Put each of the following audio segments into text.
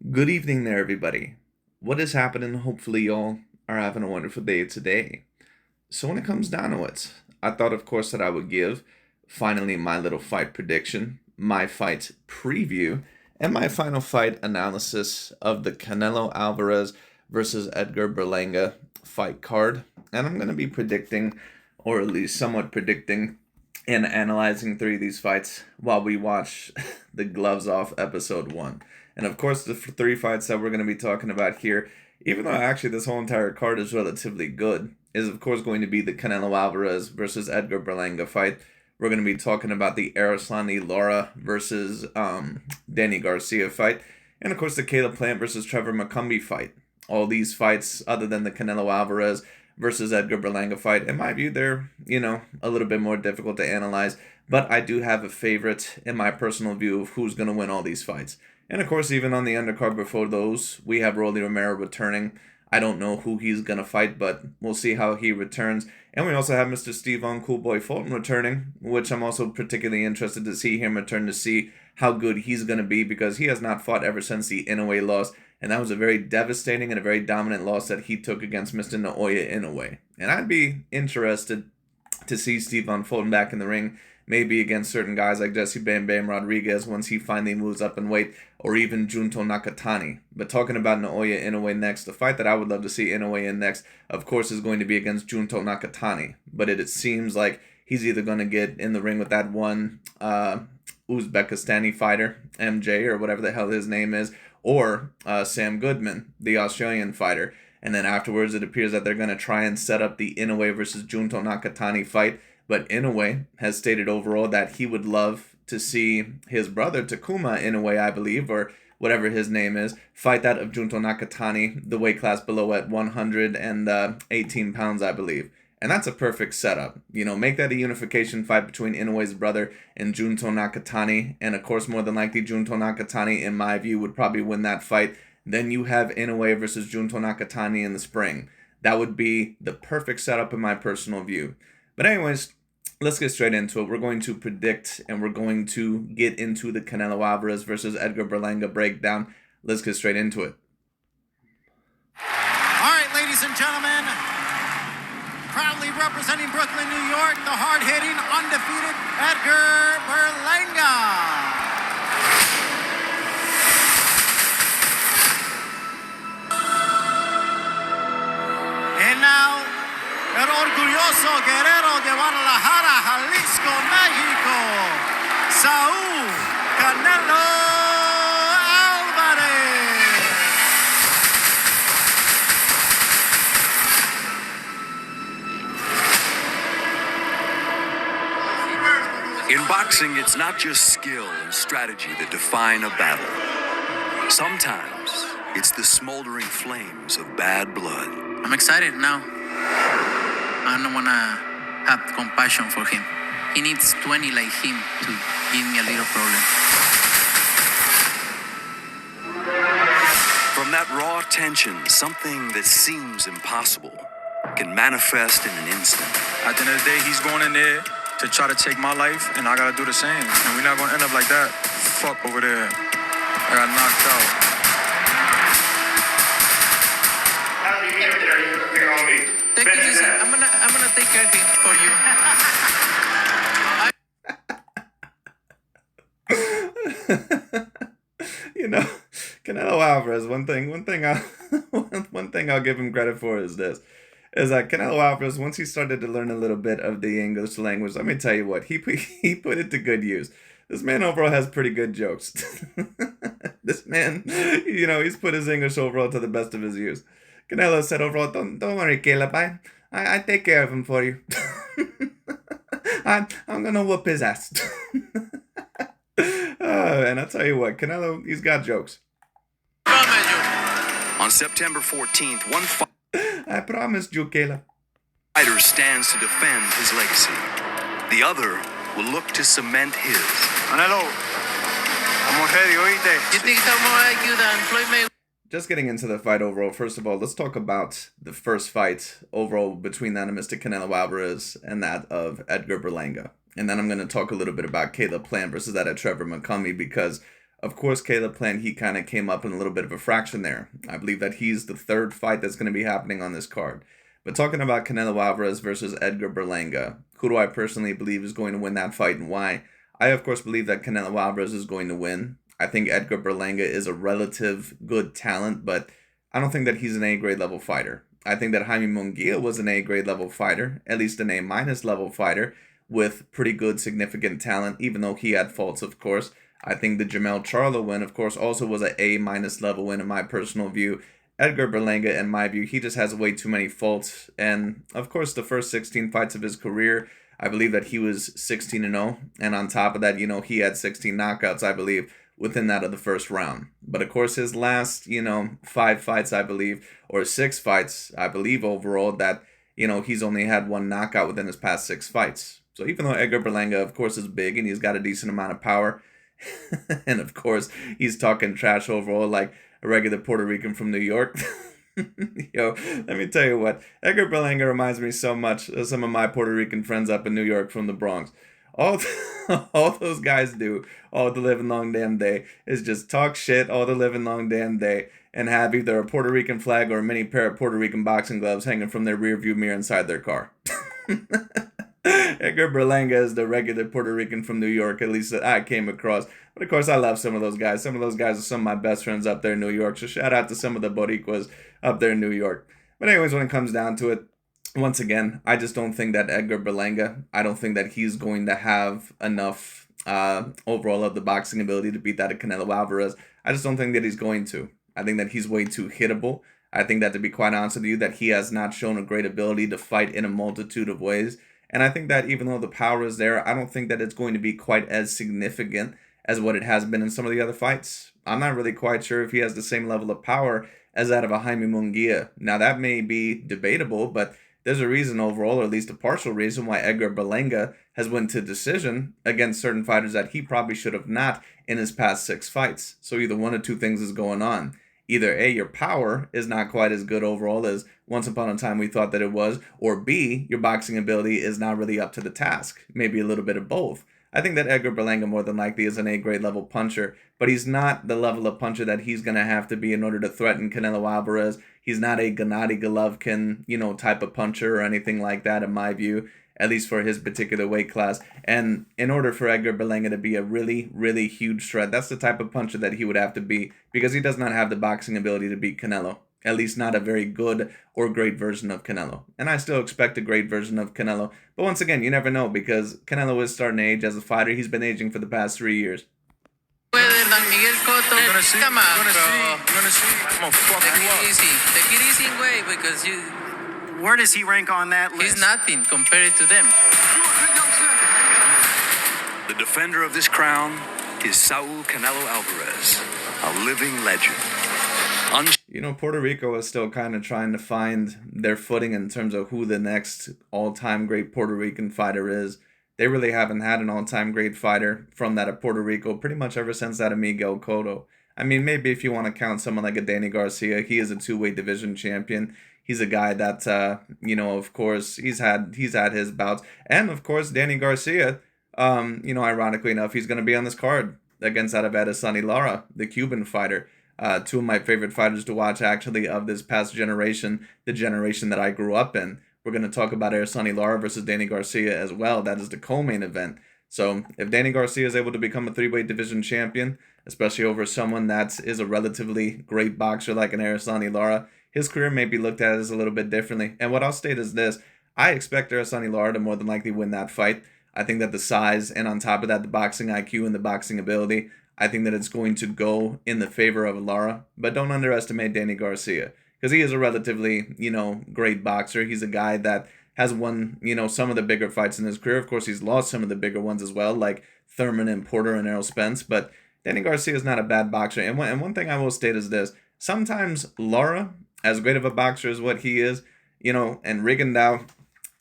Good evening there, everybody. What is happening? Hopefully, y'all are having a wonderful day today. So, when it comes down to it, I thought, of course, that I would give finally my little fight prediction, my fight preview, and my final fight analysis of the Canelo Alvarez versus Edgar Berlanga fight card. And I'm going to be predicting, or at least somewhat predicting, and analyzing three of these fights while we watch the Gloves Off episode 1. And of course, the three fights that we're going to be talking about here, even though actually this whole entire card is relatively good, is of course going to be the Canelo Alvarez versus Edgar Berlanga fight. We're going to be talking about the Lara versus Danny Garcia fight. And of course, the Caleb Plant versus Trevor McCumby fight. All these fights, other than the Canelo Alvarez versus Edgar Berlanga fight, in my view, they're, a little bit more difficult to analyze. But I do have a favorite in my personal view of who's going to win all these fights. And of course, even on the undercard before those, we have Rolly Romero returning. I don't know who he's going to fight, but we'll see how he returns. And we also have Mr. Steve-On Coolboy Fulton returning, which I'm also particularly interested to see him return to see how good he's going to be, because he has not fought ever since the Inoue loss. And that was a very devastating and a very dominant loss that he took against Mr. Naoya Inoue. And I'd be interested to see Steve-On Fulton back in the ring, maybe against certain guys like Jesse Bam Bam Rodriguez once he finally moves up in weight, or even Junto Nakatani. But talking about Naoya Inoue next, the fight that I would love to see Inoue in next, of course, is going to be against Junto Nakatani. But it seems like he's either going to get in the ring with that one Uzbekistani fighter, MJ, or whatever the hell his name is, or Sam Goodman, the Australian fighter. And then afterwards, it appears that they're going to try and set up the Inoue versus Junto Nakatani fight. But Inoue has stated overall that he would love to see his brother, Takuma Inoue, I believe, or whatever his name is, fight that of Junto Nakatani, the weight class below at 118 pounds, I believe. And that's a perfect setup. Make that a unification fight between Inoue's brother and Junto Nakatani. And of course, more than likely, Junto Nakatani, in my view, would probably win that fight. Then you have Inoue versus Junto Nakatani in the spring. That would be the perfect setup in my personal view. But anyways, let's get straight into it. We're going to predict and we're going to get into the Canelo Alvarez versus Edgar Berlanga breakdown. Let's get straight into it. All right, ladies and gentlemen, proudly representing Brooklyn, New York, the hard-hitting, undefeated Edgar Berlanga. And now, el orgulloso guerrero de Guadalajara, Jalisco, México, Saúl Canelo Alvarez. In boxing, it's not just skill and strategy that define a battle. Sometimes, it's the smoldering flames of bad blood. I'm excited now. I don't want to have compassion for him. He needs 20 like him to give me a little problem. From that raw tension, something that seems impossible can manifest in an instant. At the end of the day, he's going in there to try to take my life, and I gotta do the same. And we're not gonna end up like that. Fuck over there. I got knocked out. How do you get there? You're on me. Take it easy. I'm gonna take care of him for you. Canelo Alvarez, one thing I'll give him credit for is that Canelo Alvarez, once he started to learn a little bit of the English language, let me tell you what, he put it to good use. This man overall has pretty good jokes. This man, he's put his English overall to the best of his use. Canelo said overall, don't worry, Caleb, I take care of him for you. I'm gonna whoop his ass. And I'll tell you what, Canelo, he's got jokes. On September 14th, I promised you, Caleb. fighter stands to defend his legacy. The other will look to cement his. Canelo, I'm ready, oíste. You think I'm more IQ than Floyd Mayweather? Just getting into the fight overall, first of all, let's talk about the first fight overall between that of Mr. Canelo Alvarez and that of Edgar Berlanga. And then I'm going to talk a little bit about Caleb Plant versus that of Trevor McCumby, because Of course, Caleb Plant, he kind of came up in a little bit of a fraction there. I believe that he's the third fight that's going to be happening on this card. But talking about Canelo Alvarez versus Edgar Berlanga, who do I personally believe is going to win that fight and why? I, of course, believe that Canelo Alvarez is going to win. I think Edgar Berlanga is a relative good talent, but I don't think that he's an A-grade level fighter. I think that Jaime Munguia was an A-grade level fighter, at least an A- level fighter, with pretty good, significant talent, even though he had faults, of course. I think the Jamel Charlo win, of course, also was an A- level win in my personal view. Edgar Berlanga, in my view, he just has way too many faults. And, of course, the first 16 fights of his career, I believe that he was 16-0. And on top of that, he had 16 knockouts, I believe, within that of the first round. But, of course, his last, 5 fights, I believe, or 6 fights, I believe, overall, that, he's only had 1 knockout within his past 6 fights. So even though Edgar Berlanga, of course, is big and he's got a decent amount of power, and of course, he's talking trash overall like a regular Puerto Rican from New York. Yo, let me tell you what, Edgar Berlanga reminds me so much of some of my Puerto Rican friends up in New York from the Bronx. All, all those guys do all the living long damn day is just talk shit all the living long damn day and have either a Puerto Rican flag or a mini pair of Puerto Rican boxing gloves hanging from their rear view mirror inside their car. Edgar Berlanga is the regular Puerto Rican from New York, at least that I came across. But of course, I love some of those guys. Some of those guys are some of my best friends up there in New York. So shout out to some of the Boricuas up there in New York. But anyways, when it comes down to it, once again, I just don't think that Edgar Berlanga, I don't think that he's going to have enough overall of the boxing ability to beat that of Canelo Alvarez. I just don't think that he's going to. I think that he's way too hittable. I think that, to be quite honest with you, that he has not shown a great ability to fight in a multitude of ways. And I think that even though the power is there, I don't think that it's going to be quite as significant as what it has been in some of the other fights. I'm not really quite sure if he has the same level of power as that of a Jaime Munguia. Now, that may be debatable, but there's a reason overall, or at least a partial reason, why Edgar Berlanga has went to decision against certain fighters that he probably should have not in his past 6 fights. So either one or two things is going on. Either A, your power is not quite as good overall as once upon a time we thought that it was, or B, your boxing ability is not really up to the task. Maybe a little bit of both. I think that Edgar Berlanga more than likely is an A-grade level puncher, but he's not the level of puncher that he's going to have to be in order to threaten Canelo Alvarez. He's not a Gennady Golovkin, type of puncher or anything like that, in my view, at least for his particular weight class. And in order for Edgar Berlanga to be a really, really huge threat, that's the type of puncher that he would have to be, because he does not have the boxing ability to beat Canelo. At least not a very good or great version of Canelo. And I still expect a great version of Canelo. But once again, you never know, because Canelo is starting to age as a fighter. He's been aging for the past 3 years. You're gonna see. Come on, You're bro. gonna see. I'm gonna fuck Take you up. it easy. Take it easy, way, because Where does he rank on that list? he's nothing compared to them. The defender of this crown is Saul Canelo Alvarez, a living legend. Puerto Rico is still kind of trying to find their footing in terms of who the next all-time great Puerto Rican fighter is. They really haven't had an all-time great fighter from that of Puerto Rico pretty much ever since that of Miguel Cotto. I mean, maybe if you want to count someone like a Danny Garcia, he is a 2-weight division champion. He's a guy that, of course, he's had his bouts. And, of course, Danny Garcia, ironically enough, he's going to be on this card against that of Edgar Lara, the Cuban fighter. 2 of my favorite fighters to watch, actually, of this past generation, the generation that I grew up in. We're going to talk about Edgar Lara versus Danny Garcia as well. That is the co-main event. So if Danny Garcia is able to become a 3-weight division champion, especially over someone that is a relatively great boxer like an Edgar Lara, his career may be looked at as a little bit differently. And what I'll state is this: I expect Edgar Lara to more than likely win that fight. I think that the size, and on top of that, the boxing IQ and the boxing ability, I think that it's going to go in the favor of Lara. But don't underestimate Danny Garcia, because he is a relatively, great boxer. He's a guy that has won, some of the bigger fights in his career. Of course, he's lost some of the bigger ones as well, like Thurman and Porter and Errol Spence. But Danny Garcia is not a bad boxer. And one thing I will state is this: sometimes Lara, as great of a boxer as what he is, and Rigondeaux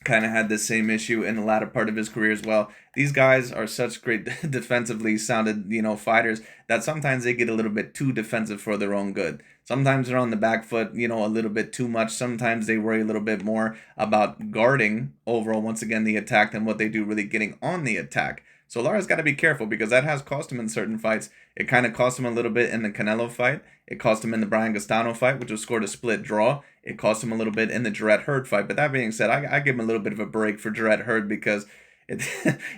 kind of had the same issue in the latter part of his career as well. These guys are such great defensively sounded, fighters that sometimes they get a little bit too defensive for their own good. Sometimes they're on the back foot, a little bit too much. Sometimes they worry a little bit more about guarding overall, once again, the attack than what they do really getting on the attack. So Lara's got to be careful because that has cost him in certain fights. It kind of cost him a little bit in the Canelo fight. It cost him in the Brian Gastano fight, which was scored a split draw. It cost him a little bit in the Jarrett Hurd fight. But that being said, I give him a little bit of a break for Jarrett Hurd because it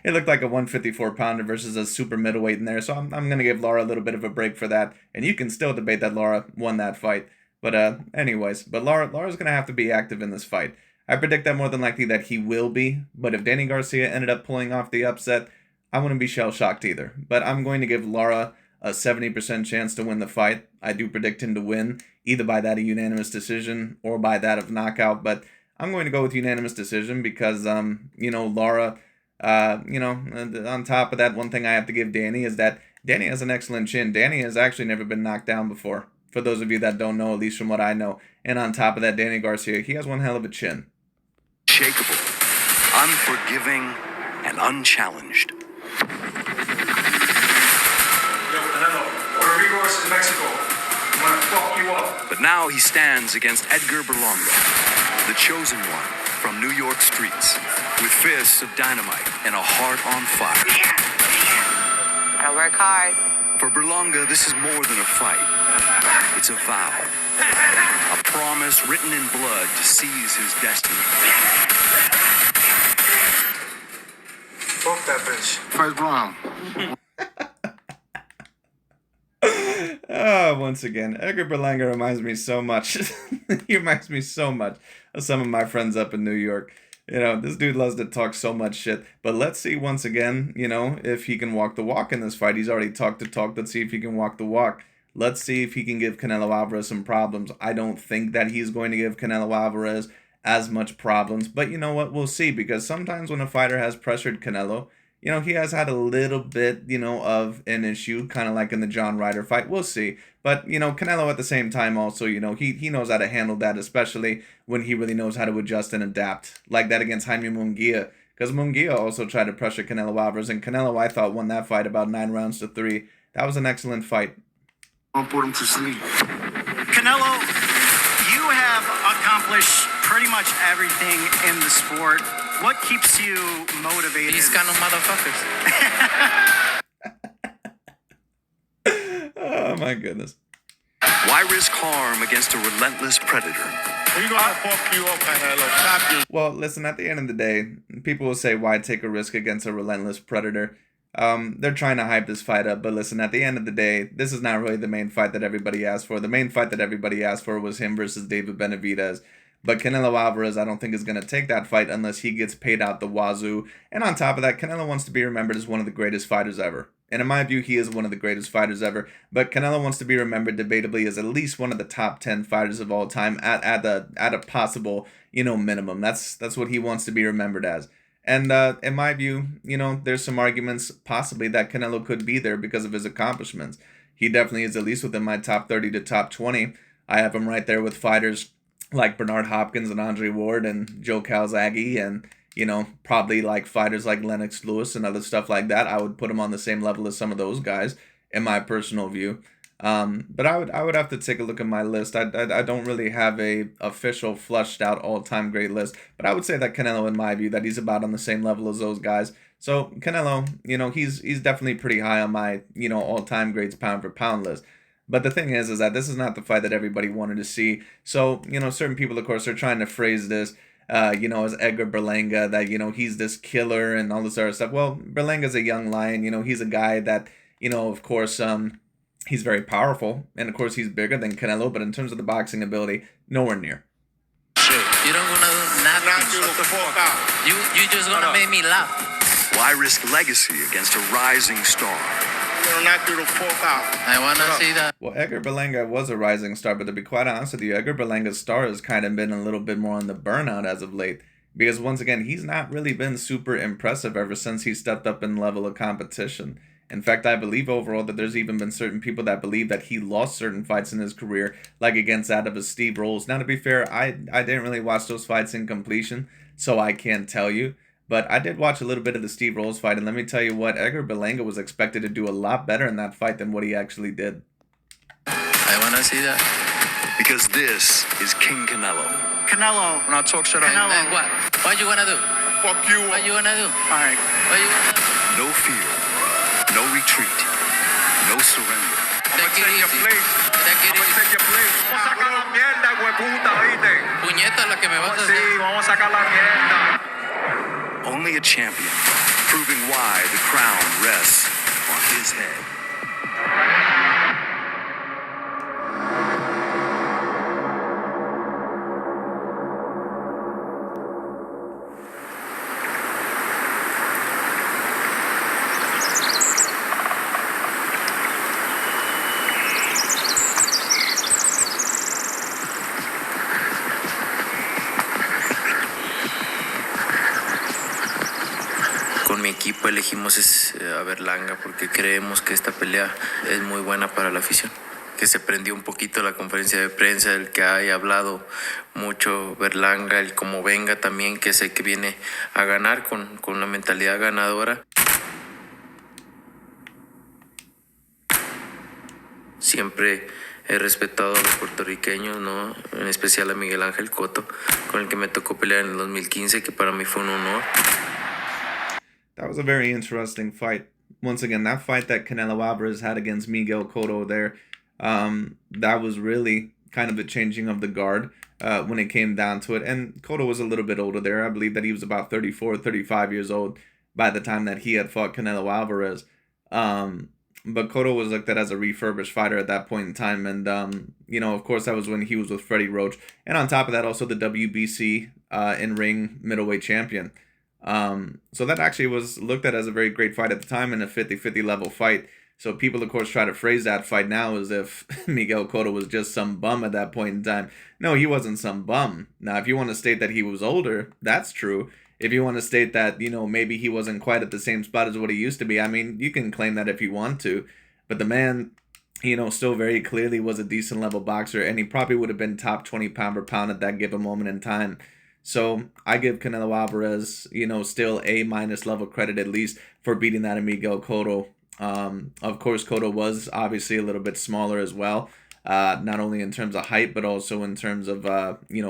it looked like a 154-pounder versus a super middleweight in there. So I'm going to give Lara a little bit of a break for that. And you can still debate that Lara won that fight. But anyways, but Lara's going to have to be active in this fight. I predict that more than likely that he will be. But if Danny Garcia ended up pulling off the upset, I wouldn't be shell-shocked either. But I'm going to give Lara a 70% chance to win the fight. I do predict him to win, either by that of unanimous decision or by that of knockout. But I'm going to go with unanimous decision because, Lara, on top of that, one thing I have to give Danny is that Danny has an excellent chin. Danny has actually never been knocked down before, for those of you that don't know, at least from what I know. And on top of that, Danny Garcia, he has one hell of a chin. Unshakable, unforgiving, and unchallenged. But now he stands against Edgar Berlanga, the chosen one from New York streets, with fists of dynamite and a heart on fire. I work hard. For Berlanga, this is more than a fight. It's a vow, a promise written in blood to seize his destiny. Fuck that bitch. First round. Once again, Edgar Berlanga reminds me so much. He reminds me so much of some of my friends up in New York. This dude loves to talk so much shit. But let's see once again, if he can walk the walk in this fight. He's already talked the talk. Let's see if he can walk the walk. Let's see if he can give Canelo Alvarez some problems. I don't think that he's going to give Canelo Alvarez as much problems. But you know what? We'll see. Because sometimes when a fighter has pressured Canelo, he has had a little bit, of an issue, kind of like in the John Ryder fight. We'll see. But, Canelo at the same time also, he knows how to handle that, especially when he really knows how to adjust and adapt. Like that against Jaime Munguia. Because Munguia also tried to pressure Canelo Alvarez. And Canelo, I thought, won that fight about 9-3. That was an excellent fight. I'll put him to sleep. Canelo, you have accomplished pretty much everything in the sport. What keeps you motivated? These kind of motherfuckers. Oh my goodness. Why risk harm against a relentless predator? We're gonna fuck you up, Canelo. Stop this. Well, listen, at the end of the day, people will say, why take a risk against a relentless predator? They're trying to hype this fight up, but listen, at the end of the day, this is not really the main fight that everybody asked for. The main fight that everybody asked for was him versus David Benavidez. But Canelo Alvarez, I don't think is going to take that fight unless he gets paid out the wazoo. And on top of that, Canelo wants to be remembered as one of the greatest fighters ever. And in my view, he is one of the greatest fighters ever. But Canelo wants to be remembered debatably as at least one of the top 10 fighters of all time at a possible, minimum. That's what he wants to be remembered as. And in my view, there's some arguments possibly that Canelo could be there because of his accomplishments. He definitely is at least within my top 30 to top 20. I have him right there with fighters like Bernard Hopkins and Andre Ward and Joe Calzaghe and, probably like fighters like Lennox Lewis and other stuff like that. I would put him on the same level as some of those guys, in my personal view. But I would have to take a look at my list. I don't really have a official flushed out all-time great list, but I would say that Canelo, in my view, that he's about on the same level as those guys. So Canelo, he's definitely pretty high on my, all-time greats pound for pound list. But the thing is that this is not the fight that everybody wanted to see. So, certain people, of course, are trying to phrase this, as Edgar Berlanga, that, he's this killer and all this other stuff. Well, Berlanga's a young lion. He's a guy that, of course, he's very powerful. And, of course, he's bigger than Canelo. But in terms of the boxing ability, nowhere near. You don't gonna do nothing. Knock you the fuck out. You just gonna make me laugh. Why risk legacy against a rising star? We're gonna knock you the fuck out. I wanna see that. Well, Edgar Berlanga was a rising star, but to be quite honest with you, Edgar Berlanga's star has kind of been a little bit more on the burnout as of late. Because once again, he's not really been super impressive ever since he stepped up in level of competition. In fact, I believe overall that there's even been certain people that believe that he lost certain fights in his career, like against that of a Steve Rolls. Now, to be fair, I didn't really watch those fights in completion, so I can't tell you. But I did watch a little bit of the Steve Rolls fight, and let me tell you what, Edgar Berlanga was expected to do a lot better in that fight than what he actually did. I wanna see that. Because this is King Canelo. Canelo. When I talk shit, I Canelo. And what? What you wanna do? Fuck you. What you wanna do? All right. What you wanna do? No fear, no retreat, no surrender. Take it easy. Take it easy. Vamos a sacar la mierda, hueputa, ¿oíste? Puñeta la que me vas a Sí, hacer. vamos a sacar la mierda. Only a champion, proving why the crown rests on his head. Con mi equipo elegimos a Berlanga porque creemos que esta pelea es muy buena para la afición. Que se prendió un poquito la conferencia de prensa, el que haya hablado mucho Berlanga, el como venga también, que sé que viene a ganar con una mentalidad ganadora. Siempre he respetado a los puertorriqueños, ¿no? En especial a Miguel Ángel Cotto, con el que me tocó pelear en el 2015, que para mí fue un honor. That was a very interesting fight. Once again, that fight that Canelo Alvarez had against Miguel Cotto there, that was really kind of the changing of the guard when it came down to it. And Cotto was a little bit older there. I believe that he was about 34, 35 years old by the time that he had fought Canelo Alvarez. But Cotto was looked at as a refurbished fighter at that point in time. And, of course, that was when he was with Freddie Roach. And on top of that, also the WBC in-ring middleweight champion. So that actually was looked at as a very great fight at the time and a 50-50 level fight. So people, of course, try to phrase that fight now as if Miguel Cotto was just some bum at that point in time. No, he wasn't some bum. Now, if you want to state that he was older, that's true. If you want to state that, maybe he wasn't quite at the same spot as what he used to be, I mean, you can claim that if you want to. But the man, still very clearly was a decent level boxer, and he probably would have been top 20 pound per pound at that given moment in time. So I give Canelo Alvarez, still A- level credit at least for beating that Miguel Cotto. Of course, Cotto was obviously a little bit smaller as well, not only in terms of height, but also in terms of,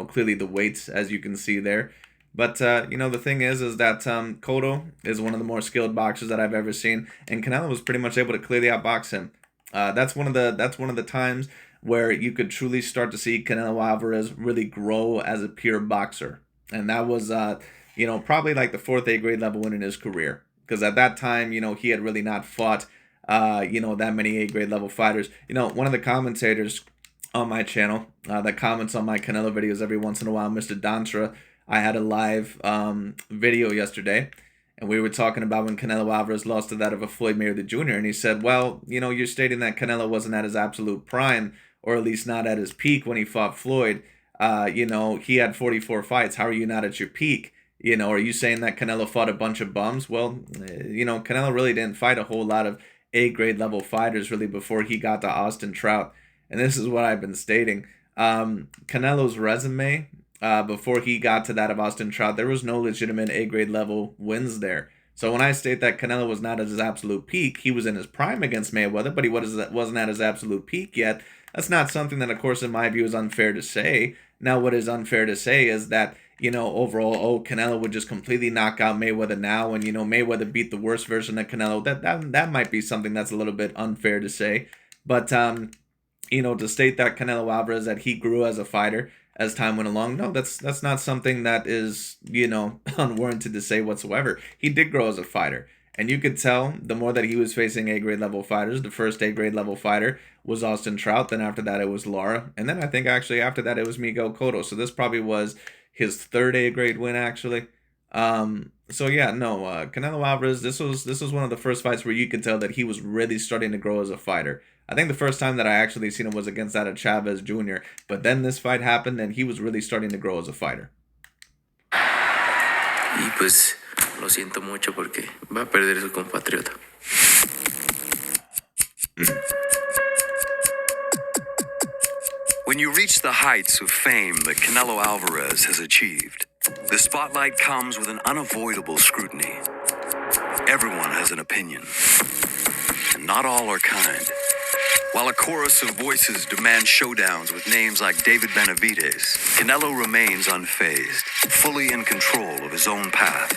clearly the weights, as you can see there. But, the thing is that Cotto is one of the more skilled boxers that I've ever seen, and Canelo was pretty much able to clearly outbox him. That's one of the times where you could truly start to see Canelo Alvarez really grow as a pure boxer. And that was, probably like the 4th A grade level win in his career. Because at that time, he had really not fought, that many A grade level fighters. One of the commentators on my channel that comments on my Canelo videos every once in a while, Mr. Dantra, I had a live video yesterday. And we were talking about when Canelo Alvarez lost to that of a Floyd Mayweather Jr. And he said, well, you're stating that Canelo wasn't at his absolute prime, or at least not at his peak when he fought Floyd. He had 44 fights. How are you not at your peak? Are you saying that Canelo fought a bunch of bums? Well, Canelo really didn't fight a whole lot of A-grade level fighters really before he got to Austin Trout. And this is what I've been stating. Canelo's resume, before he got to that of Austin Trout, there was no legitimate A-grade level wins there. So when I state that Canelo was not at his absolute peak, he was in his prime against Mayweather, but he wasn't at his absolute peak yet. That's not something that, of course, in my view, is unfair to say. Now, what is unfair to say is that, overall, Canelo would just completely knock out Mayweather now, and, Mayweather beat the worst version of Canelo. That might be something that's a little bit unfair to say. But, to state that Canelo Alvarez, that he grew as a fighter as time went along, no, that's not something that is, unwarranted to say whatsoever. He did grow as a fighter. And you could tell the more that he was facing A-grade level fighters, the first A-grade level fighter was Austin Trout. Then after that, it was Lara. And then I think actually after that, it was Miguel Cotto. So this probably was his 3rd A-grade win, actually. Canelo Alvarez, this was one of the first fights where you could tell that he was really starting to grow as a fighter. I think the first time that I actually seen him was against that of Chavez Jr. But then this fight happened and he was really starting to grow as a fighter. Y pues lo siento mucho porque va a perder su compatriota. When you reach the heights of fame that Canelo Alvarez has achieved, the spotlight comes with an unavoidable scrutiny. Everyone has an opinion, and not all are kind. While a chorus of voices demand showdowns with names like David Benavidez, Canelo remains unfazed, fully in control of his own path.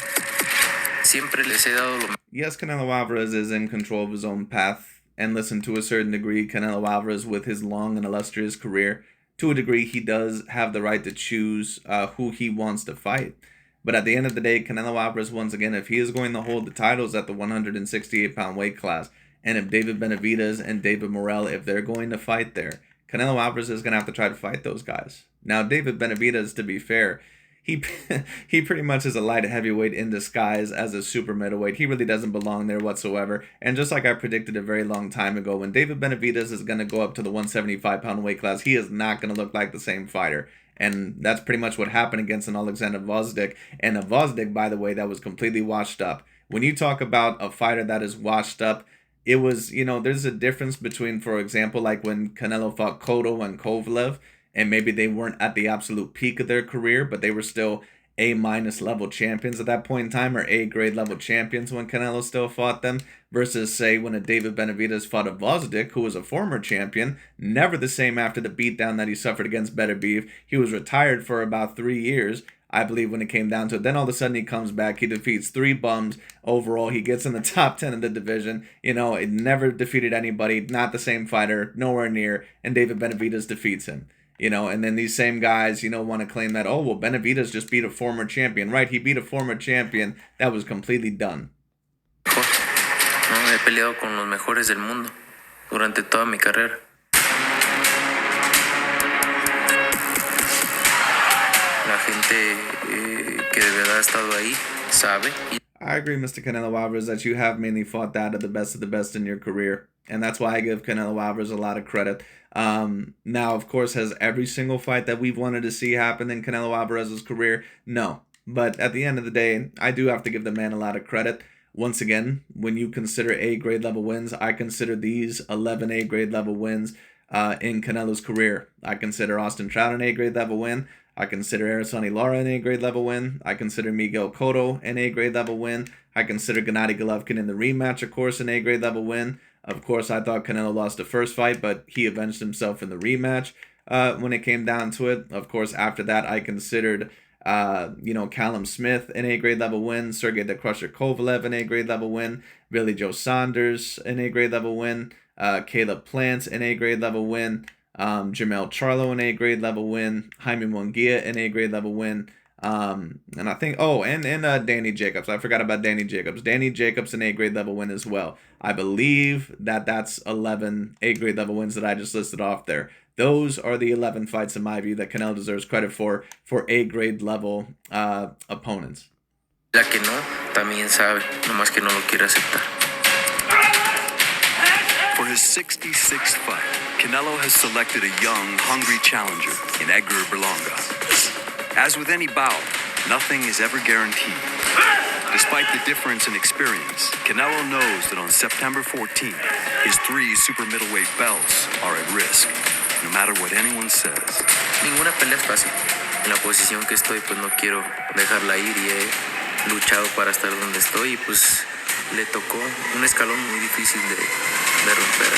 Siempre les he dado lo Yes, Canelo Alvarez is in control of his own path, and listen, to a certain degree, Canelo Alvarez, with his long and illustrious career, to a degree, he does have the right to choose who he wants to fight. But at the end of the day, Canelo Alvarez, once again, if he is going to hold the titles at the 168-pound weight class, and if David Benavidez and David Morrell, if they're going to fight there, Canelo Alvarez is going to have to try to fight those guys. Now, David Benavidez, to be fair, he he pretty much is a light heavyweight in disguise as a super middleweight. He really doesn't belong there whatsoever. And just like I predicted a very long time ago, when David Benavidez is going to go up to the 175-pound weight class, he is not going to look like the same fighter. And that's pretty much what happened against an Alexander Gvozdyk. And a Gvozdyk, by the way, that was completely washed up. When you talk about a fighter that is washed up, it was, there's a difference between, for example, like when Canelo fought Cotto and Kovalev, and maybe they weren't at the absolute peak of their career, but they were still A- level champions at that point in time, or A-grade level champions when Canelo still fought them, versus, say, when a David Benavidez fought a Gvozdyk, who was a former champion, never the same after the beatdown that he suffered against Beterbiev. He was retired for about 3 years, I believe, when it came down to it. Then all of a sudden he comes back, he defeats 3 bums overall, he gets in the top 10 of the division, it never defeated anybody, not the same fighter, nowhere near, and David Benavidez defeats him. And then these same guys, want to claim that, oh, well, Benavidez just beat a former champion. Right, he beat a former champion that was completely done. mejor. ¿No? He peleado con los mejores del mundo durante toda mi carrera. La gente que de verdad ha estado ahí sabe. I agree, Mr. Canelo Alvarez, that you have mainly fought that of the best in your career. And that's why I give Canelo Alvarez a lot of credit. Now, of course, has every single fight that we've wanted to see happen in Canelo Alvarez's career? No. But at the end of the day, I do have to give the man a lot of credit. Once again, when you consider A-grade level wins, I consider these 11 A-grade level wins in Canelo's career. I consider Austin Trout an A-grade level win. I consider Araceli Lara an A-grade level win. I consider Miguel Cotto an A-grade level win. I consider Gennady Golovkin in the rematch, of course, an A-grade level win. Of course, I thought Canelo lost the first fight, but he avenged himself in the rematch when it came down to it. Of course, after that, I considered, Callum Smith an A-grade level win, Sergey the Crusher Kovalev an A-grade level win, Billy Joe Saunders an A-grade level win, Caleb Plant an A-grade level win, Jamel Charlo an A-grade level win, Jaime Munguia an A-grade level win, and I think, and Danny Jacobs. I forgot about Danny Jacobs. Danny Jacobs an A-grade level win as well. I believe that's 11 A-grade level wins that I just listed off there. Those are the 11 fights, in my view, that Canelo deserves credit for A-grade level opponents. La que no, también sabe, nomás que no lo quiere aceptar. For his 66th fight, Canelo has selected a young, hungry challenger in Edgar Berlanga. As with any bout, nothing is ever guaranteed. Despite the difference in experience, Canelo knows that on September 14th, his 3 super middleweight belts are at risk, no matter what anyone says. Ninguna pelea es fácil. En la posición que estoy, pues no quiero dejarla ir y he luchado para estar donde estoy y pues le tocó un escalón muy difícil de romper.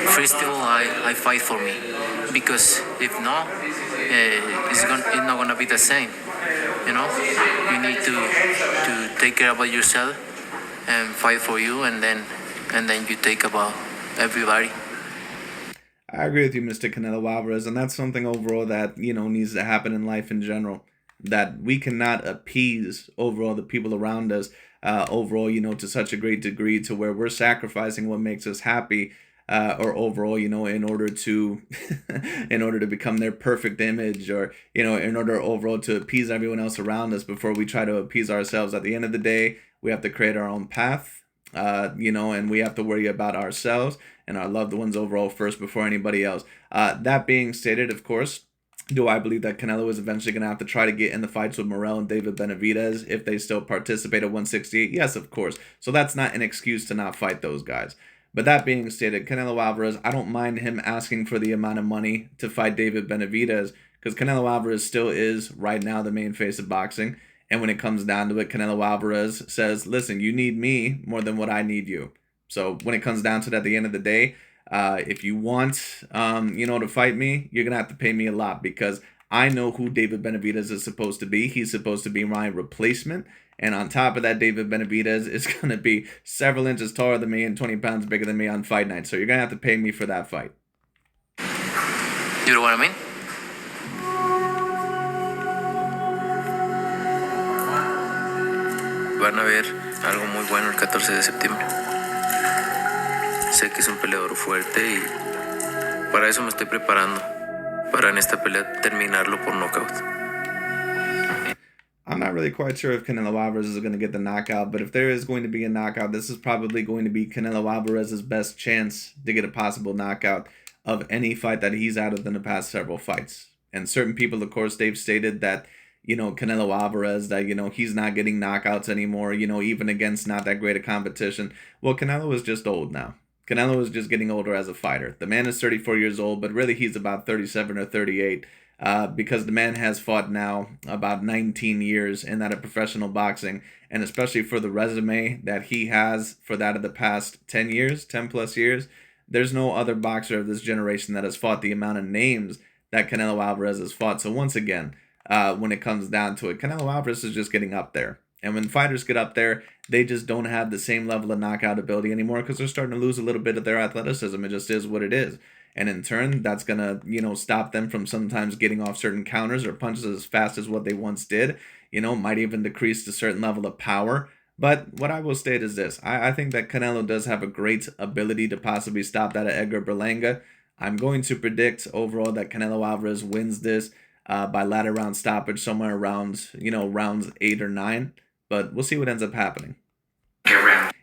Freestyle, I fight for me, because if not, it's not gonna be the same. You need to take care about yourself and fight for you, and then you take about everybody. I agree with you, Mr. Canelo Alvarez, and that's something overall that, needs to happen in life in general. That we cannot appease overall the people around us, overall, to such a great degree to where we're sacrificing what makes us happy, or overall, in order to become their perfect image, or, in order overall to appease everyone else around us before we try to appease ourselves. At the end of the day, we have to create our own path, and we have to worry about ourselves and our loved ones overall first before anybody else. That being stated, of course, do I believe that Canelo is eventually going to have to try to get in the fights with Morrell and David Benavidez if they still participate at 168? Yes, of course. So that's not an excuse to not fight those guys. But that being stated, Canelo Alvarez, I don't mind him asking for the amount of money to fight David Benavidez, because Canelo Alvarez still is right now the main face of boxing. And when it comes down to it, Canelo Alvarez says, listen, you need me more than what I need you. So when it comes down to it, at the end of the day, if you want, to fight me, you're going to have to pay me a lot, because I know who David Benavidez is supposed to be. He's supposed to be my replacement. And on top of that, David Benavidez is going to be several inches taller than me and 20 pounds bigger than me on fight night. So you're going to have to pay me for that fight. You know what I mean? Van a ver algo muy bueno el 14 de septiembre. Sé que es un peleador fuerte y para eso me estoy preparando. Para en esta pelea terminarlo por knockout. I'm not really quite sure if Canelo Alvarez is going to get the knockout, but if there is going to be a knockout, this is probably going to be Canelo Alvarez's best chance to get a possible knockout of any fight that he's out of in the past several fights. And certain people, of course, they've stated that, Canelo Alvarez, that, he's not getting knockouts anymore, even against not that great a competition. Well, Canelo is just old now. Canelo is just getting older as a fighter. The man is 34 years old, but really he's about 37 or 38. Because the man has fought now about 19 years in that of professional boxing, and especially for the resume that he has for that of the past 10 plus years, there's no other boxer of this generation that has fought the amount of names that Canelo Alvarez has fought. So once again, when it comes down to it, Canelo Alvarez is just getting up there. And when fighters get up there, they just don't have the same level of knockout ability anymore because they're starting to lose a little bit of their athleticism. It just is what it is. And in turn, that's going to, stop them from sometimes getting off certain counters or punches as fast as what they once did. Might even decrease the certain level of power. But what I will state is this. I think that Canelo does have a great ability to possibly stop that of Edgar Berlanga. I'm going to predict overall that Canelo Alvarez wins this by latter round stoppage somewhere around, rounds 8 or 9. But we'll see what ends up happening.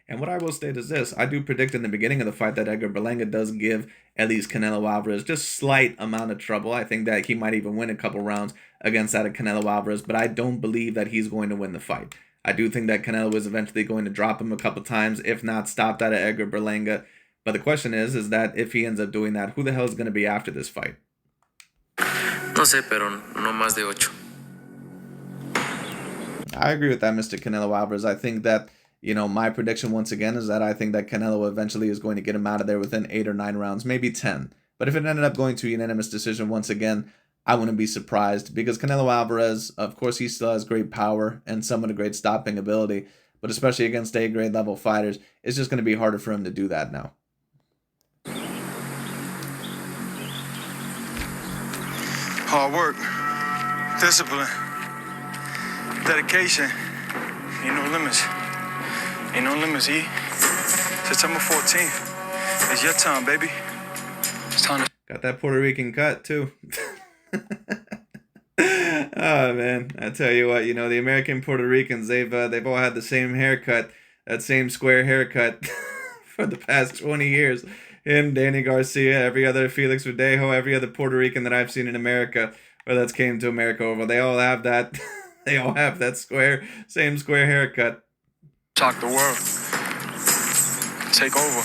And what I will state is this. I do predict in the beginning of the fight that Edgar Berlanga does give at least Canelo Alvarez just slight amount of trouble. I think that he might even win a couple rounds against that of Canelo Alvarez, but I don't believe that he's going to win the fight. I do think that Canelo is eventually going to drop him a couple times, if not stop that of Edgar Berlanga. But the question is that if he ends up doing that, who the hell is going to be after this fight? No sé, pero no más de 8. I agree with that, Mr. Canelo Alvarez. I think that, my prediction once again is that I think that Canelo eventually is going to get him out of there within 8 or 9 rounds, maybe 10. But if it ended up going to a unanimous decision once again, I wouldn't be surprised because Canelo Alvarez, of course, he still has great power and somewhat a great stopping ability, but especially against A-grade level fighters, it's just going to be harder for him to do that now. Hard work, discipline, dedication. Ain't no limits. Ain't no limits, E. September 14th. It's your time, baby. It's time to... Got that Puerto Rican cut, too. Oh, man. I tell you what, the American Puerto Ricans, they've all had the same haircut, that same square haircut for the past 20 years. Him, Danny Garcia, every other Felix Verdejo, every other Puerto Rican that I've seen in America, or that's came to America over, they all have that. They all have that same square haircut. Shock the world. Take over.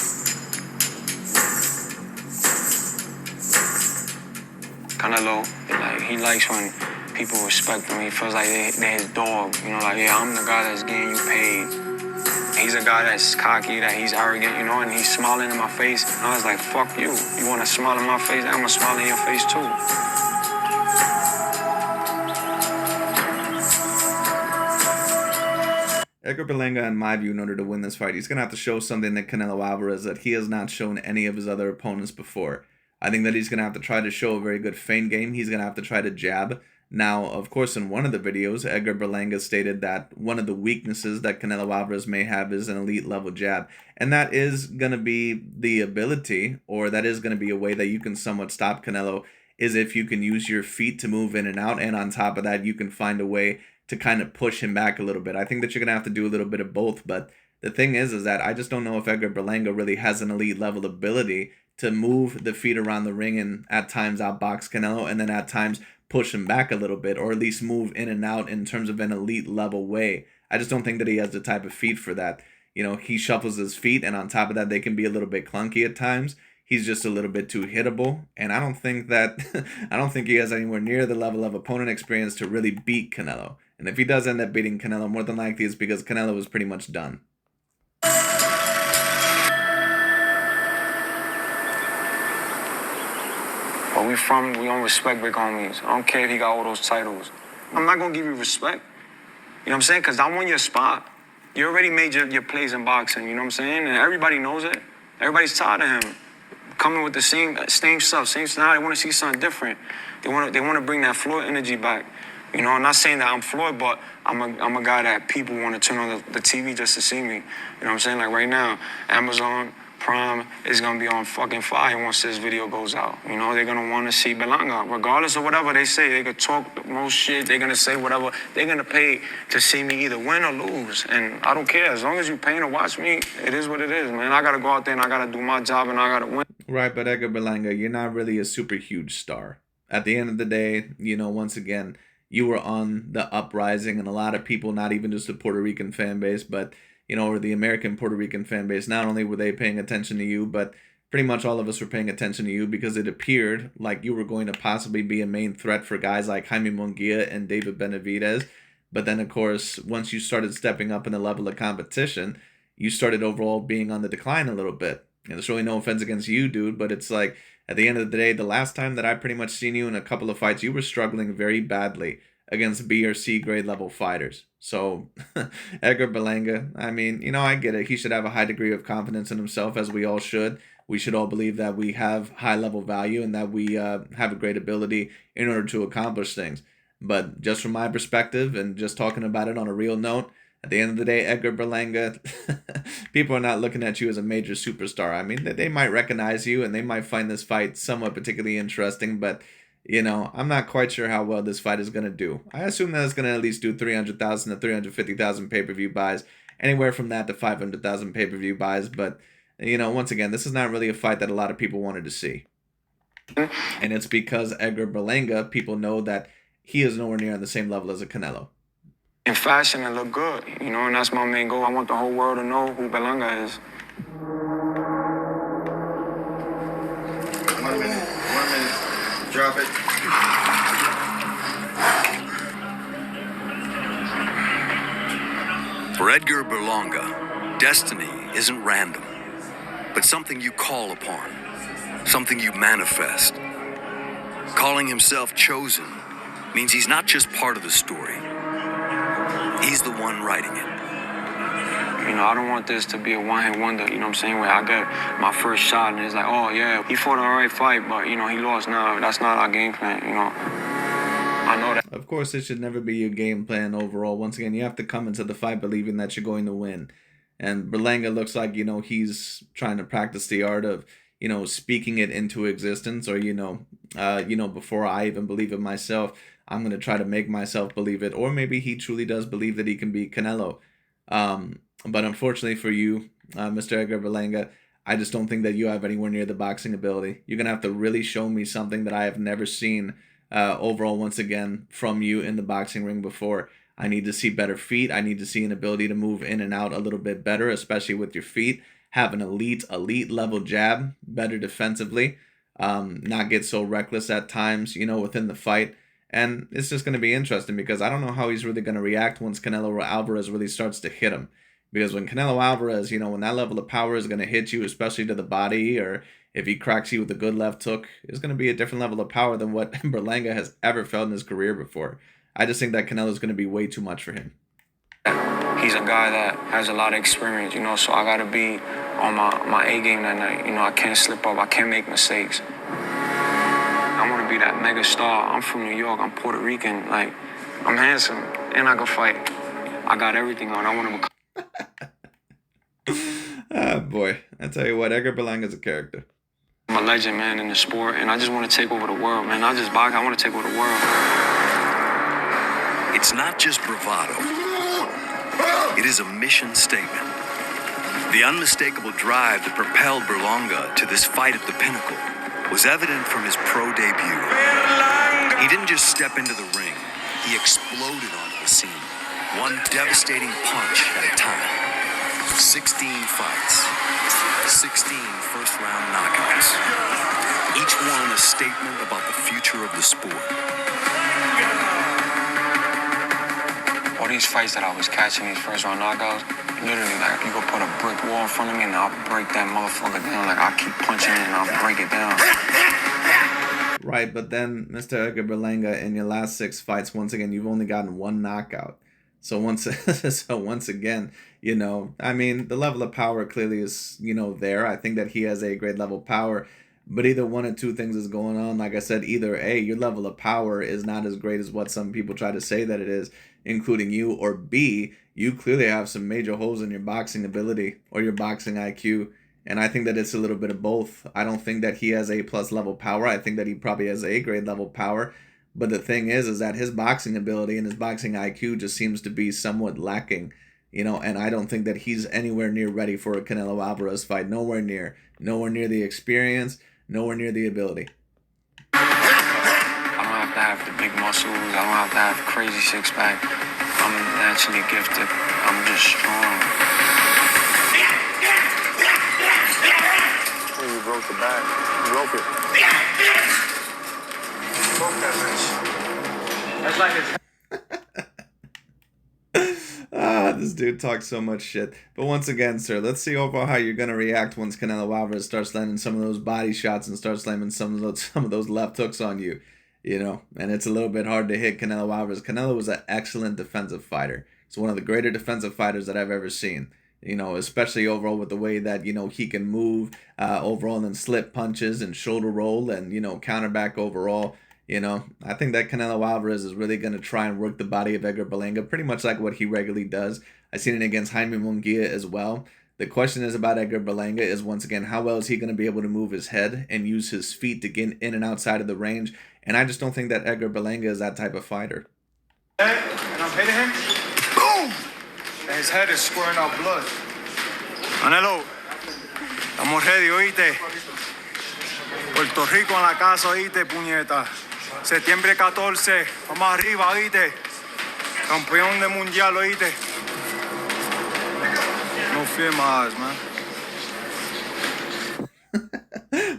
Canelo, he likes when people respect him. He feels like they're his dog. I'm the guy that's getting you paid. He's a guy that's cocky, that he's arrogant, and he's smiling in my face. And I was like, fuck you. You want to smile in my face? I'm going to smile in your face too. Edgar Berlanga, in my view, in order to win this fight, he's going to have to show something that Canelo Alvarez that he has not shown any of his other opponents before. I think that he's going to have to try to show a very good feint game. He's going to have to try to jab. Now, of course, in one of the videos, Edgar Berlanga stated that one of the weaknesses that Canelo Alvarez may have is an elite level jab. And that is going to be the ability, or that is going to be a way that you can somewhat stop Canelo, is if you can use your feet to move in and out. And on top of that, you can find a way to kind of push him back a little bit. I think that you're going to have to do a little bit of both. But the thing is that I just don't know if Edgar Berlanga really has an elite level ability to move the feet around the ring and at times outbox Canelo, and then at times push him back a little bit, or at least move in and out in terms of an elite level way. I just don't think that he has the type of feet for that. He shuffles his feet, and on top of that, they can be a little bit clunky at times. He's just a little bit too hittable, and I don't think he has anywhere near the level of opponent experience to really beat Canelo. And if he does end up beating Canelo, more than likely it's because Canelo is pretty much done. But we don't respect big homies. I don't care if he got all those titles. I'm not gonna give you respect. You know what I'm saying? Because I won your spot. You already made your plays in boxing, you know what I'm saying? And everybody knows it. Everybody's tired of him coming with the same stuff, same style. They want to see something different. They want to bring that Floyd energy back. You know, I'm not saying that I'm Floyd, but I'm a guy that people want to turn on the TV just to see me. You know what I'm saying? Like right now, Amazon Prime is going to be on fucking fire once this video goes out. You know, they're going to want to see Berlanga. Regardless of whatever they say, they could talk the most shit. They're going to say whatever. They're going to pay to see me either win or lose. And I don't care. As long as you're paying to watch me, it is what it is, man. I got to go out there and I got to do my job and I got to win. Right, but Edgar Berlanga, you're not really a super huge star. At the end of the day, you know, once again, you were on the uprising, and a lot of people, not even just the Puerto Rican fan base, but, you know, or the American Puerto Rican fan base, not only were they paying attention to you, but pretty much all of us were paying attention to you because it appeared like you were going to possibly be a main threat for guys like Jaime Munguia and David Benavidez. But then, of course, once you started stepping up in the level of competition, you started overall being on the decline a little bit. And there's really no offense against you, dude, but it's like, at the end of the day, the last time that I pretty much seen you in a couple of fights, you were struggling very badly against B or C grade level fighters. So, Edgar Berlanga, I mean, you know, I get it. He should have a high degree of confidence in himself, as we all should. We should all believe that we have high level value and that we have a great ability in order to accomplish things. But just from my perspective and just talking about it on a real note, at the end of the day, Edgar Berlanga, people are not looking at you as a major superstar. I mean, they might recognize you and they might find this fight somewhat particularly interesting, but, you know, I'm not quite sure how well this fight is going to do. I assume that it's going to at least do 300,000 to 350,000 pay-per-view buys, anywhere from that to 500,000 pay-per-view buys, but, you know, once again, this is not really a fight that a lot of people wanted to see. And it's because Edgar Berlanga, people know that he is nowhere near on the same level as a Canelo. In fashion and look good, you know, and that's my main goal. I want the whole world to know who Berlanga is. 1 minute. 1 minute. Drop it. For Edgar Berlanga, destiny isn't random, but something you call upon, something you manifest. Calling himself chosen means he's not just part of the story. He's the one writing it. You know, I don't want this to be a one-hit wonder, you know what I'm saying, where I get my first shot and it's like, oh, yeah, he fought an all right fight, but, you know, he lost now. That's not our game plan, you know. I know that. Of course, it should never be your game plan overall. Once again, you have to come into the fight believing that you're going to win. And Berlanga looks like, you know, he's trying to practice the art of, you know, speaking it into existence, or, you know, before I even believe it myself, I'm going to try to make myself believe it. Or maybe he truly does believe that he can beat Canelo. But unfortunately for you, Mr. Edgar Berlanga, I just don't think that you have anywhere near the boxing ability. You're going to have to really show me something that I have never seen overall, once again, from you in the boxing ring before. I need to see better feet. I need to see an ability to move in and out a little bit better, especially with your feet. Have an elite level jab, better defensively. Not get so reckless at times, you know, within the fight. And it's just going to be interesting because I don't know how he's really going to react once Canelo Alvarez really starts to hit him. Because when Canelo Alvarez, you know, when that level of power is going to hit you, especially to the body, or if he cracks you with a good left hook, it's going to be a different level of power than what Berlanga has ever felt in his career before. I just think that Canelo is going to be way too much for him. He's a guy that has a lot of experience, you know, so I got to be on my A game that night. You know, I can't slip up. I can't make mistakes. I want to be that mega star. I'm from New York. I'm Puerto Rican. Like, I'm handsome, and I can fight. I got everything on. I want to become. Ah, boy. I tell you what, Edgar Berlanga is a character. I'm a legend, man, in the sport, and I just want to take over the world, man. Not just boxing. I want to take over the world. It's not just bravado. It is a mission statement. The unmistakable drive that propelled Berlanga to this fight at the pinnacle was evident from his pro debut. He didn't just step into the ring. He exploded onto the scene, one devastating punch at a time. 16 fights, 16 first-round knockouts, each one a statement about the future of the sport. All these fights that I was catching, these first-round knockouts, literally, like, you could put a brick wall in front of me and I'll break that motherfucker down. Like, I'll keep punching it and I'll break it down. Right, but then Mr. Edgar Berlanga, in your last 6 fights, once again, you've only gotten one knockout. So once again, I mean, the level of power clearly is, there. I think that he has a great level of power, but either one or two things is going on. Like I said, either A, your level of power is not as great as what some people try to say that it is, including you, or B, you clearly have some major holes in your boxing ability or your boxing IQ. And I think that it's a little bit of both. I don't think that he has A plus level power. I think that he probably has A grade level power. But the thing is that his boxing ability and his boxing IQ just seems to be somewhat lacking, and I don't think that he's anywhere near ready for a Canelo Alvarez fight. Nowhere near. Nowhere near the experience, nowhere near the ability. I don't have to have the big muscles. I don't have to have crazy six-pack. I'm naturally gifted. I'm just strong. You broke the back. You broke it. Broke that bitch. That's like his... This dude talks so much shit. But once again, sir, let's see overall how you're gonna react once Canelo Alvarez starts landing some of those body shots and starts slamming some of those left hooks on you. And it's a little bit hard to hit Canelo Alvarez. Canelo was an excellent defensive fighter. He's one of the greater defensive fighters that I've ever seen. Especially overall with the way that, he can move overall and slip punches and shoulder roll and, counter back overall. I think that Canelo Alvarez is really going to try and work the body of Edgar Berlanga, pretty much like what he regularly does. I've seen it against Jaime Munguia as well. The question is about Edgar Berlanga is, once again, how well is he going to be able to move his head and use his feet to get in and outside of the range? And I just don't think that Edgar Berlanga is that type of fighter. And I'm hitting him. Boom! And his head is squirting out blood. Canelo, estamos ready, oíste. Puerto Rico en la casa, oíste, puñeta. Septiembre 14, vamos arriba, oíste. Campeón de mundial, oíste. No fear my eyes, man.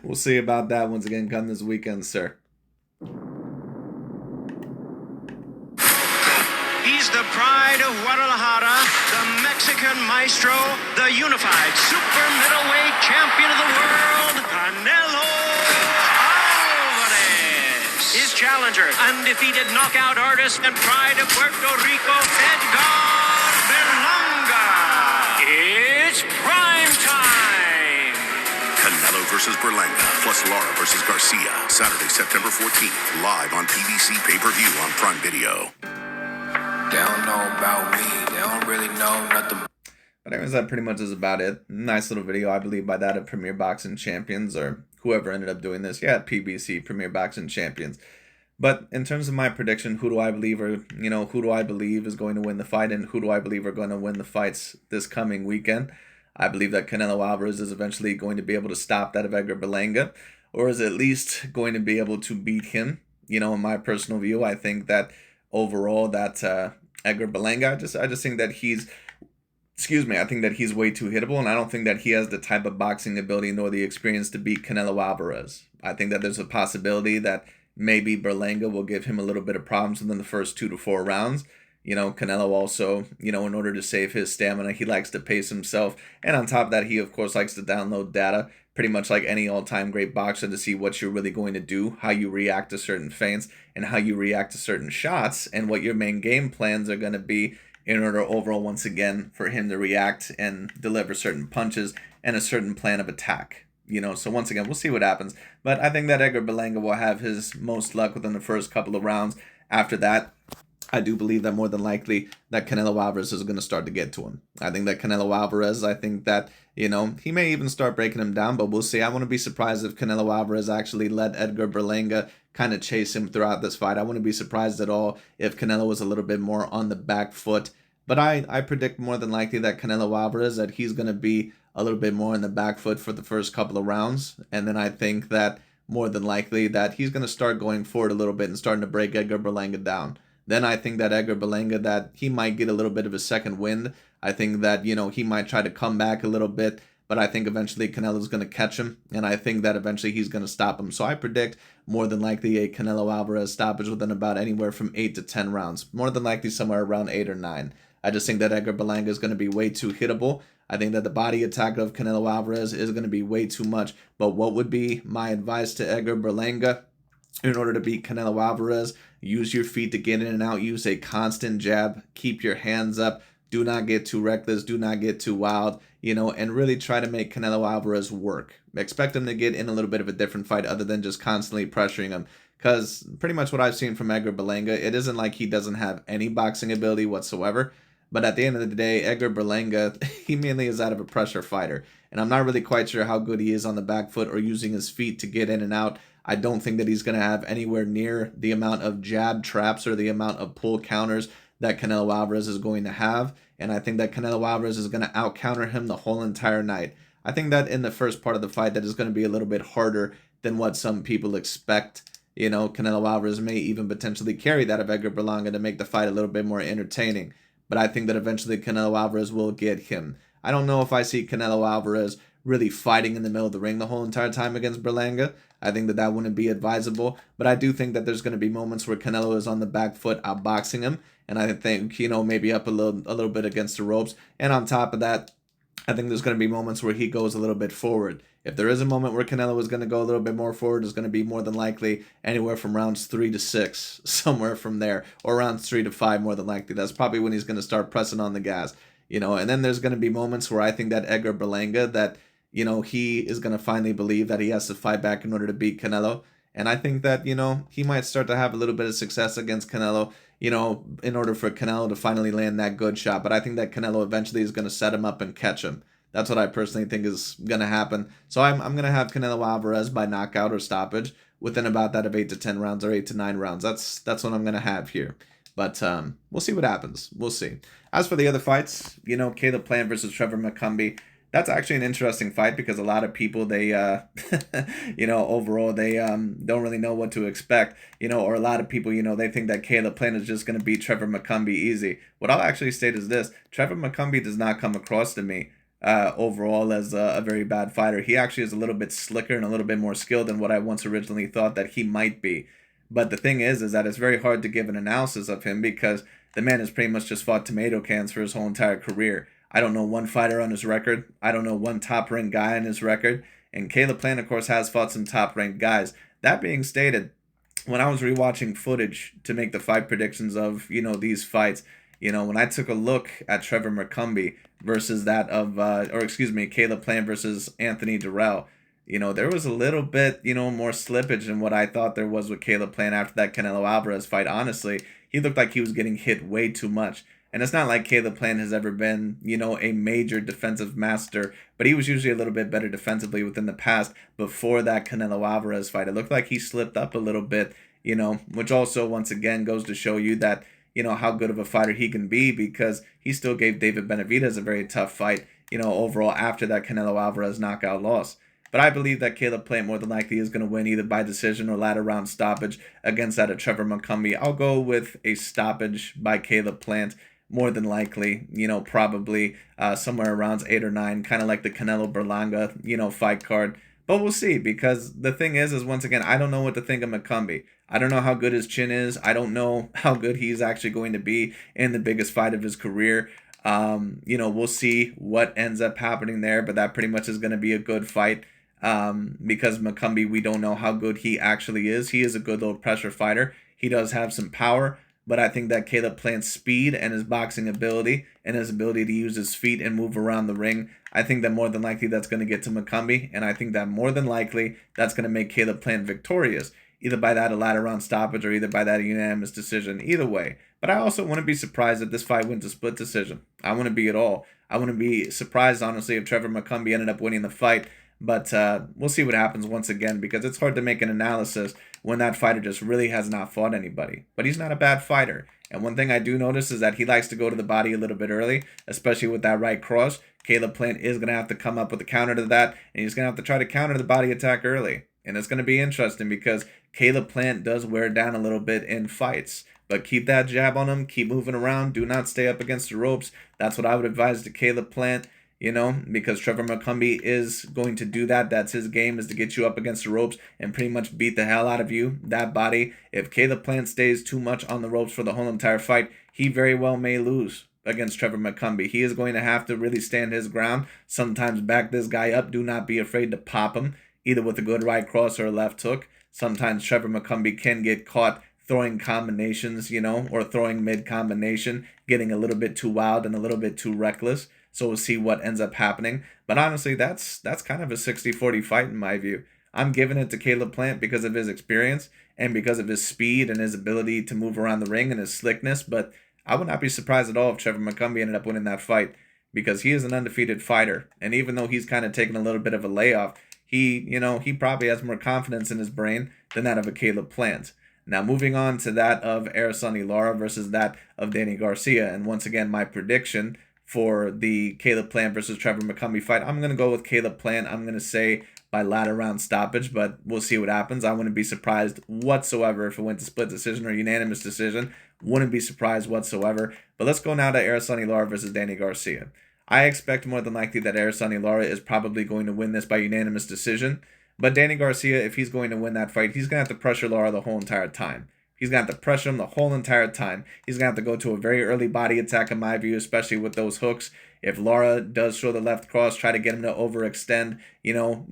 We'll see about that once again come this weekend, sir. He's the pride of Guadalajara, the Mexican maestro, the unified super middleweight champion of the world, Canelo Alvarez. His challenger, undefeated knockout artist and pride of Puerto Rico, Edgar Berlanga. It's prime time. Canelo versus Berlanga, plus Lara versus Garcia, Saturday, September 14th, live on PBC pay-per-view on Prime Video. They don't know about me. They don't really know nothing. But anyways, that pretty much is about it. Nice little video, I believe, by that of Premier Boxing Champions, or whoever ended up doing this. Yeah, PBC, Premier Boxing Champions. But in terms of my prediction, who do I believe is going to win the fight, and who do I believe are going to win the fights this coming weekend? I believe that Canelo Alvarez is eventually going to be able to stop that of Edgar Berlanga, or is at least going to be able to beat him. In my personal view, I think that overall that Edgar Berlanga, I just think that I think that he's way too hittable, and I don't think that he has the type of boxing ability nor the experience to beat Canelo Alvarez. I think that there's a possibility that maybe Berlanga will give him a little bit of problems within the first 2 to 4 rounds. Canelo also, in order to save his stamina, he likes to pace himself. And on top of that, he, of course, likes to download data, pretty much like any all-time great boxer, to see what you're really going to do, how you react to certain feints, and how you react to certain shots, and what your main game plans are going to be in order overall, once again, for him to react and deliver certain punches and a certain plan of attack. So once again, we'll see what happens. But I think that Edgar Berlanga will have his most luck within the first couple of rounds. After that, I do believe that more than likely that Canelo Alvarez is going to start to get to him. I think that Canelo Alvarez, I think that, he may even start breaking him down, but we'll see. I wouldn't be surprised if Canelo Alvarez actually let Edgar Berlanga kind of chase him throughout this fight. I wouldn't be surprised at all if Canelo was a little bit more on the back foot. But I predict more than likely that Canelo Alvarez, that he's going to be a little bit more in the back foot for the first couple of rounds. And then I think that more than likely that he's going to start going forward a little bit and starting to break Edgar Berlanga down. Then I think that Edgar Berlanga, that he might get a little bit of a second wind. I think that, he might try to come back a little bit. But I think eventually Canelo's going to catch him. And I think that eventually he's going to stop him. So I predict more than likely a Canelo Alvarez stoppage within about anywhere from 8 to 10 rounds. More than likely somewhere around 8 or 9. I just think that Edgar Berlanga is going to be way too hittable. I think that the body attack of Canelo Alvarez is going to be way too much. But what would be my advice to Edgar Berlanga? in order to beat Canelo Alvarez. Use your feet to get in and out. Use a constant jab. Keep your hands up. Do not get too reckless. Do not get too wild, and really try to make Canelo Alvarez work. Expect him to get in a little bit of a different fight other than just constantly pressuring him. Because pretty much what I've seen from Edgar Berlanga, it isn't like he doesn't have any boxing ability whatsoever. But at the end of the day, Edgar Berlanga, he mainly is out of a pressure fighter. And I'm not really quite sure how good he is on the back foot or using his feet to get in and out. I don't think that he's going to have anywhere near the amount of jab traps or the amount of pull counters that Canelo Alvarez is going to have. And I think that Canelo Alvarez is going to out-counter him the whole entire night. I think that in the first part of the fight, that is going to be a little bit harder than what some people expect. Canelo Alvarez may even potentially carry that of Edgar Berlanga to make the fight a little bit more entertaining. But I think that eventually Canelo Alvarez will get him. I don't know if I see Canelo Alvarez really fighting in the middle of the ring the whole entire time against Berlanga. I think that that wouldn't be advisable. But I do think that there's going to be moments where Canelo is on the back foot outboxing him. And I think, maybe up a little bit against the ropes. And on top of that, I think there's going to be moments where he goes a little bit forward. If there is a moment where Canelo is going to go a little bit more forward, it's going to be more than likely anywhere from rounds 3 to 6, somewhere from there, or rounds 3 to 5 more than likely. That's probably when he's going to start pressing on the gas, and then there's going to be moments where I think that Edgar Berlanga, that, he is going to finally believe that he has to fight back in order to beat Canelo. And I think that, he might start to have a little bit of success against Canelo, in order for Canelo to finally land that good shot. But I think that Canelo eventually is going to set him up and catch him. That's what I personally think is going to happen. So I'm going to have Canelo Alvarez by knockout or stoppage within about that of 8 to 10 rounds or 8 to 9 rounds. That's what I'm going to have here. But we'll see what happens. We'll see. As for the other fights, Caleb Plant versus Trevor McCumby, that's actually an interesting fight because a lot of people, they, overall, they don't really know what to expect, or a lot of people, they think that Caleb Plant is just going to beat Trevor McCumby easy. What I'll actually state is this: Trevor McCumby does not come across to me overall as a very bad fighter. He actually is a little bit slicker and a little bit more skilled than what I once originally thought that he might be. But the thing is that it's very hard to give an analysis of him because the man has pretty much just fought tomato cans for his whole entire career. I don't know one fighter on his record. I don't know one top-ranked guy on his record. And Caleb Plant, of course, has fought some top-ranked guys. That being stated, when I was rewatching footage to make the fight predictions of, these fights, when I took a look at Trevor McCumby versus that of, Caleb Plant versus Anthony Durrell, there was a little bit, more slippage than what I thought there was with Caleb Plant after that Canelo Alvarez fight. Honestly, he looked like he was getting hit way too much. And it's not like Caleb Plant has ever been, a major defensive master, but he was usually a little bit better defensively within the past before that Canelo Alvarez fight. It looked like he slipped up a little bit, which also once again goes to show you that, how good of a fighter he can be because he still gave David Benavidez a very tough fight, overall after that Canelo Alvarez knockout loss. But I believe that Caleb Plant more than likely is going to win either by decision or latter round stoppage against that of Trevor McCumby. I'll go with a stoppage by Caleb Plant. More than likely, probably somewhere around 8 or 9, kind of like the Canelo Berlanga, fight card. But we'll see, because the thing is once again, I don't know what to think of McCumby. I don't know how good his chin is. I don't know how good he's actually going to be in the biggest fight of his career. We'll see what ends up happening there, but that pretty much is going to be a good fight. Because McCumby, we don't know how good he actually is. He is a good little pressure fighter. He does have some power. But I think that Caleb Plant's speed and his boxing ability and his ability to use his feet and move around the ring, I think that more than likely that's going to get to McCumby. And I think that more than likely that's going to make Caleb Plant victorious, either by that latter round stoppage or either by that unanimous decision, either way. But I also wouldn't be surprised if this fight went to split decision. I wouldn't be at all. I wouldn't be surprised, honestly, if Trevor McCumby ended up winning the fight. But we'll see what happens once again, because it's hard to make an analysis when that fighter just really has not fought anybody. But he's not a bad fighter. And one thing I do notice is that he likes to go to the body a little bit early, especially with that right cross. Caleb Plant is going to have to come up with a counter to that, and he's going to have to try to counter the body attack early. And it's going to be interesting because Caleb Plant does wear down a little bit in fights. But keep that jab on him, keep moving around, do not stay up against the ropes. That's what I would advise to Caleb Plant. Because Trevor McCumby is going to do that. That's his game, is to get you up against the ropes and pretty much beat the hell out of you. That body, if Caleb Plant stays too much on the ropes for the whole entire fight, he very well may lose against Trevor McCumby. He is going to have to really stand his ground, sometimes back this guy up. Do not be afraid to pop him, either with a good right cross or a left hook. sometimes Trevor McCumby can get caught throwing combinations, or throwing mid-combination, getting a little bit too wild and a little bit too reckless. So we'll see what ends up happening. But honestly, that's kind of a 60-40 fight in my view. I'm giving it to Caleb Plant because of his experience and because of his speed and his ability to move around the ring and his slickness. But I would not be surprised at all if Trevor McCumby ended up winning that fight, because he is an undefeated fighter. And even though he's kind of taken a little bit of a layoff, he probably has more confidence in his brain than that of a Caleb Plant. Now, moving on to that of Araceli Lara versus that of Danny Garcia. And once again, my prediction for the Caleb Plant versus Trevor McCumby fight, I'm going to go with Caleb Plant. I'm going to say by latter round stoppage, but we'll see what happens. I wouldn't be surprised whatsoever if it went to split decision or unanimous decision. Wouldn't be surprised whatsoever. But let's go now to Araceli Lara versus Danny Garcia. I expect more than likely that Araceli Lara is probably going to win this by unanimous decision. But Danny Garcia, if he's going to win that fight, he's going to have to pressure Lara the whole entire time. He's going to have to pressure him the whole entire time. He's going to have to go to a very early body attack, in my view, especially with those hooks. If Lara does throw the left cross, try to get him to overextend,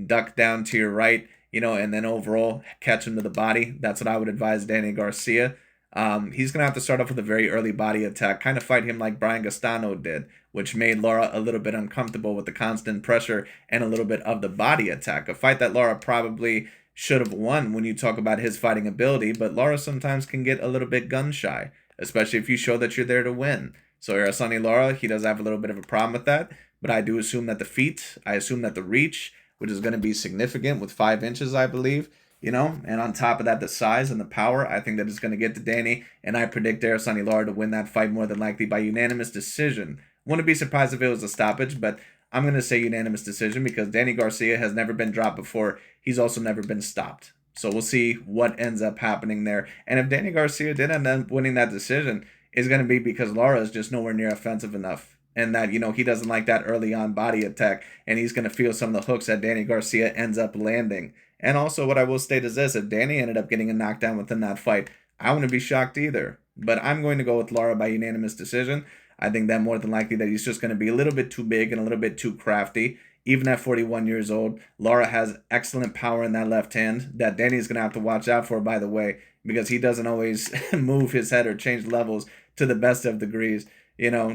duck down to your right, and then overall catch him to the body. That's what I would advise Danny Garcia. He's going to have to start off with a very early body attack, kind of fight him like Brian Gastano did, which made Lara a little bit uncomfortable with the constant pressure and a little bit of the body attack. A fight that Lara probably should have won when you talk about his fighting ability, but Lara sometimes can get a little bit gun shy, especially if you show that you're there to win. So Araceli Lara, he does have a little bit of a problem with that, but I do assume that the feet, I assume that the reach, which is going to be significant with 5 inches, I believe, and on top of that, the size and the power, I think that it's going to get to Danny, and I predict Araceli Lara to win that fight more than likely by unanimous decision. Wouldn't be surprised if it was a stoppage, but I'm going to say unanimous decision because Danny Garcia has never been dropped before. He's also never been stopped. So we'll see what ends up happening there. And if Danny Garcia did end up winning that decision, it's going to be because Lara is just nowhere near offensive enough. And that, he doesn't like that early on body attack. And he's going to feel some of the hooks that Danny Garcia ends up landing. And also what I will state is this. If Danny ended up getting a knockdown within that fight, I wouldn't be shocked either. But I'm going to go with Lara by unanimous decision. I think that more than likely that he's just going to be a little bit too big and a little bit too crafty. Even at 41 years old, Lara has excellent power in that left hand that Danny's going to have to watch out for, by the way, because he doesn't always move his head or change levels to the best of degrees,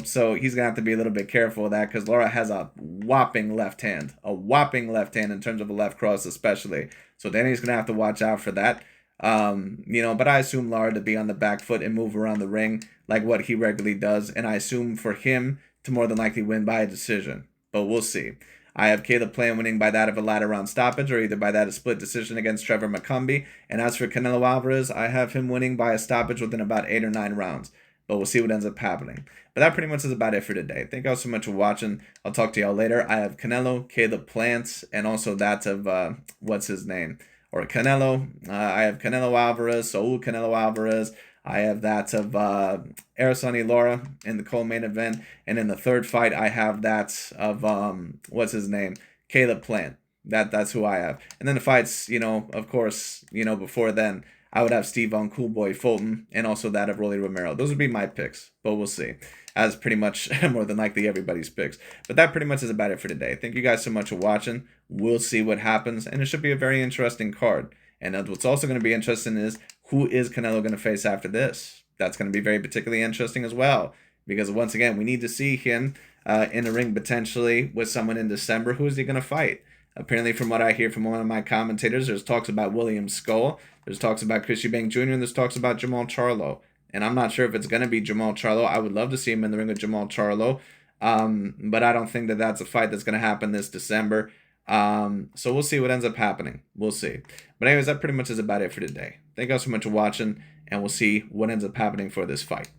so he's going to have to be a little bit careful of that because Lara has a whopping left hand in terms of a left cross especially. So Danny's going to have to watch out for that. But I assume Lara to be on the back foot and move around the ring like what he regularly does. And I assume for him to more than likely win by a decision, but we'll see. I have Caleb Plant winning by that of a latter round stoppage or either by that of split decision against Trevor McCumby. And as for Canelo Alvarez, I have him winning by a stoppage within about 8 or 9 rounds. But we'll see what ends up happening. But that pretty much is about it for today. Thank you all so much for watching. I'll talk to y'all later. I have Canelo, Caleb Plant, and also that of, what's his name? Or Canelo. I have Canelo Alvarez, Saul Canelo Alvarez. I have that of Araceli Lara in the co-main event. And in the third fight, I have that of, what's his name? Caleb Plant. That's who I have. And then the fights, of course, before then, I would have Steve Von Coolboy Fulton and also that of Rolly Romero. Those would be my picks, but we'll see. As pretty much more than likely everybody's picks. But that pretty much is about it for today. Thank you guys so much for watching. We'll see what happens, and it should be a very interesting card. And what's also going to be interesting is who is Canelo going to face after this? That's going to be very particularly interesting as well. Because once again, we need to see him in the ring potentially with someone in December. Who is he going to fight? Apparently, from what I hear from one of my commentators, there's talks about William Skull, there's talks about Chris Eubank Jr., and there's talks about Jamal Charlo. And I'm not sure if it's going to be Jamal Charlo. I would love to see him in the ring with Jamal Charlo, but I don't think that that's a fight that's going to happen this December. So we'll see what ends up happening. We'll see. But anyways, that pretty much is about it for today. Thank you all so much for watching, and we'll see what ends up happening for this fight.